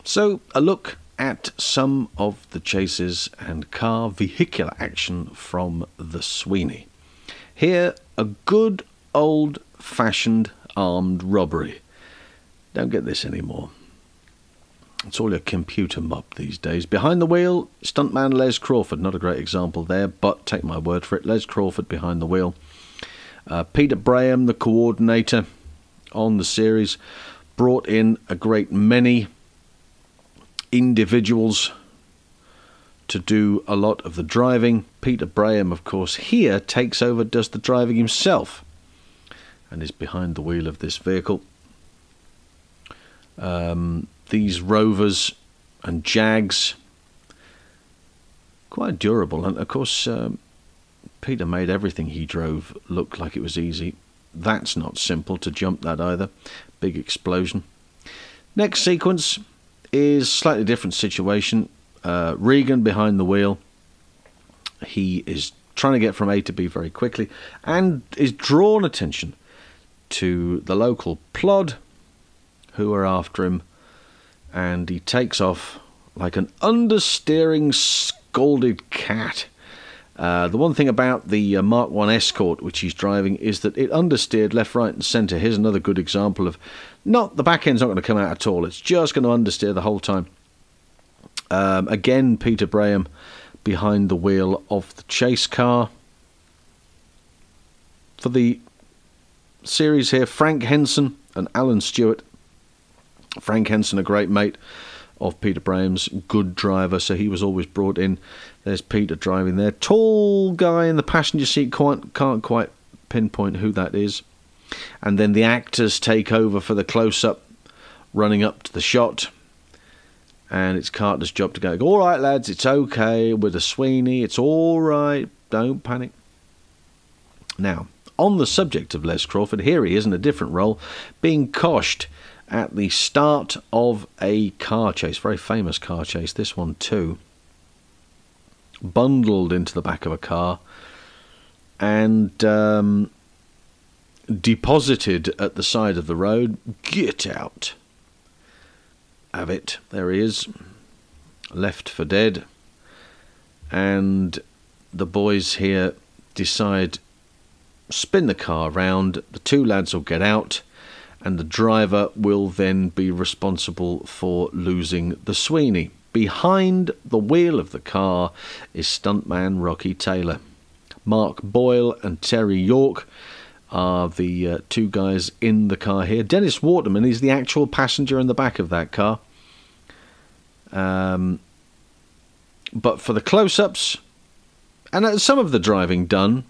So, a look at some of the chases and car vehicular action from the Sweeney. Here, a good old-fashioned armed robbery. Don't get this anymore. It's all a computer mob these days. Behind the wheel, stuntman Les Crawford. Not a great example there, but take my word for it. Les Crawford behind the wheel. Peter Braham, the coordinator on the series, brought in a great many individuals to do a lot of the driving. Peter Braham, of course, here takes over, does the driving himself, and is behind the wheel of this vehicle. These Rovers and Jags, quite durable, and of course Peter made everything he drove look like it was easy. That's not simple to jump that either. Big explosion. Next sequence is slightly different situation. Regan behind the wheel. He is trying to get from A to B very quickly and is drawn attention to the local plod who are after him, and he takes off like an understeering scalded cat. The one thing about the Mark I Escort which he's driving is that it understeered left, right and centre. Here's another good example of the back end's not going to come out at all. It's just going to understeer the whole time. Again, Peter Braham behind the wheel of the chase car. For the series here, Frank Henson and Alan Stewart. Frank Henson, a great mate of Peter Braham's, good driver, so he was always brought in. There's Peter driving there. Tall guy in the passenger seat, can't quite pinpoint who that is. And then the actors take over for the close-up, running up to the shot. And it's Carter's job to go, all right, lads, it's okay, with the Sweeney, it's all right, don't panic. Now, on the subject of Les Crawford, here he is in a different role, being coshed at the start of a car chase, very famous car chase, this one too. Bundled into the back of a car and deposited at the side of the road. Get out. Have it. There he is. Left for dead. And the boys here decide, spin the car round, the two lads will get out, and the driver will then be responsible for losing the Sweeney. Behind the wheel of the car is stuntman Rocky Taylor. Mark Boyle and Terry York are the two guys in the car here. Dennis Waterman is the actual passenger in the back of that car. But for the close-ups, and some of the driving done,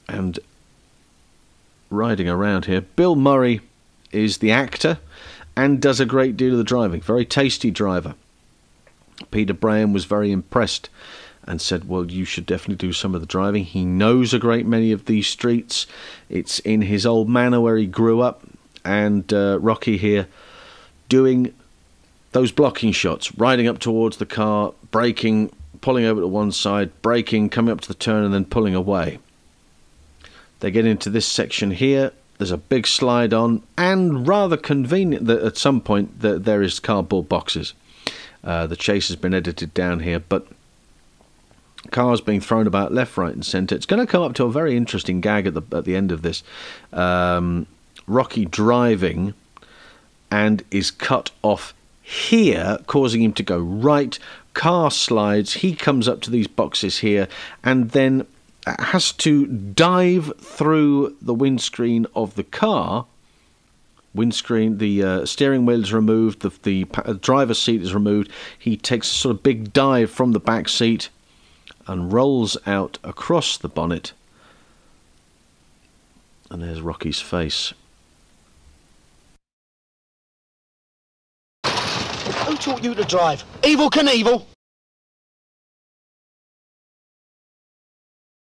and riding around here, Bill Murray is the actor and does a great deal of the driving. Very tasty driver. Peter Braham was very impressed and said, well, you should definitely do some of the driving. He knows a great many of these streets. It's in his old manor where he grew up. And Rocky here doing those blocking shots, riding up towards the car, braking, pulling over to one side, braking, coming up to the turn and then pulling away. They get into this section here. There's a big slide on, and rather convenient that at some point there is cardboard boxes. The chase has been edited down here, but cars being thrown about left, right and centre. It's going to come up to a very interesting gag at the end of this. Rocky driving and is cut off here, causing him to go right. Car slides. He comes up to these boxes here and then has to dive through the windscreen of the car. Windscreen, the steering wheel is removed, the driver's seat is removed. He takes a sort of big dive from the back seat and rolls out across the bonnet. And there's Rocky's face. Who taught you to drive? Evel Knievel?